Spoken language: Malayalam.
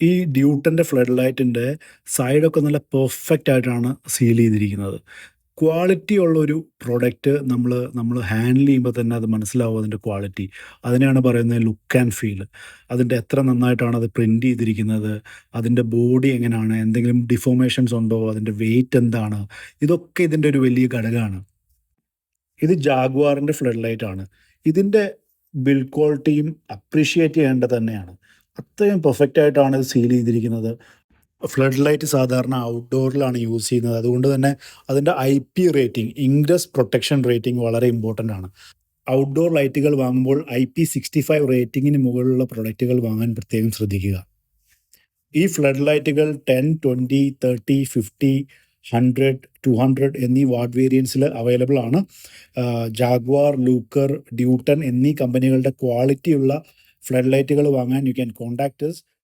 ഈ ഡ്യൂട്ടൻ്റെ ഫ്ലഡ് ലൈറ്റിൻ്റെ സൈഡൊക്കെ നല്ല പെർഫെക്റ്റ് ആയിട്ടാണ് സീൽ ചെയ്തിരിക്കുന്നത്. ക്വാളിറ്റി ഉള്ളൊരു പ്രൊഡക്റ്റ് നമ്മൾ ഹാൻഡിൽ ചെയ്യുമ്പോൾ തന്നെ അത് മനസ്സിലാവും അതിൻ്റെ ക്വാളിറ്റി. അതിനെയാണ് പറയുന്നത് ലുക്ക് ആൻഡ് ഫീൽ. അതിൻ്റെ എത്ര നന്നായിട്ടാണ് അത് പ്രിൻ്റ് ചെയ്തിരിക്കുന്നത്, അതിൻ്റെ ബോഡി എങ്ങനെയാണ്, എന്തെങ്കിലും ഡിഫോർമേഷൻസ് ഉണ്ടോ, അതിൻ്റെ വെയിറ്റ് എന്താണ്, ഇതൊക്കെ ഇതിൻ്റെ ഒരു വലിയ ഘടകമാണ്. ഇത് ജാഗ്വാറിൻ്റെ ഫ്ലഡ് ലൈറ്റാണ്. ഇതിൻ്റെ ബിൽഡ് ക്വാളിറ്റിയും അപ്രീഷിയേറ്റ് ചെയ്യേണ്ടത് തന്നെയാണ്. അത്രയും പെർഫെക്റ്റ് ആയിട്ടാണ് ഇത് സീൽ ചെയ്തിരിക്കുന്നത്. ഫ്ലഡ് ലൈറ്റ് സാധാരണ ഔട്ട്ഡോറിലാണ് യൂസ് ചെയ്യുന്നത്. അതുകൊണ്ട് തന്നെ അതിൻ്റെ IP rating, ingress protection rating വളരെ ഇമ്പോർട്ടൻ്റ് ആണ്. ഔട്ട്ഡോർ ലൈറ്റുകൾ വാങ്ങുമ്പോൾ IP65 റേറ്റിംഗിന് മുകളിലുള്ള പ്രൊഡക്റ്റുകൾ വാങ്ങാൻ പ്രത്യേകം ശ്രദ്ധിക്കുക. ഈ ഫ്ലഡ് ലൈറ്റുകൾ 10, 20, 30, 50, 100, 200 എന്നീ വാട്ട് വേരിയൻസിൽ അവൈലബിൾ ആണ്. ജാഗ്വാർ, ലൂക്കർ, ഡ്യൂട്ടൺ എന്നീ കമ്പനികളുടെ ക്വാളിറ്റിയുള്ള ഫ്ലഡ് ലൈറ്റുകൾ വാങ്ങാൻ യു ക്യാൻ കോൺടാക്ട് us.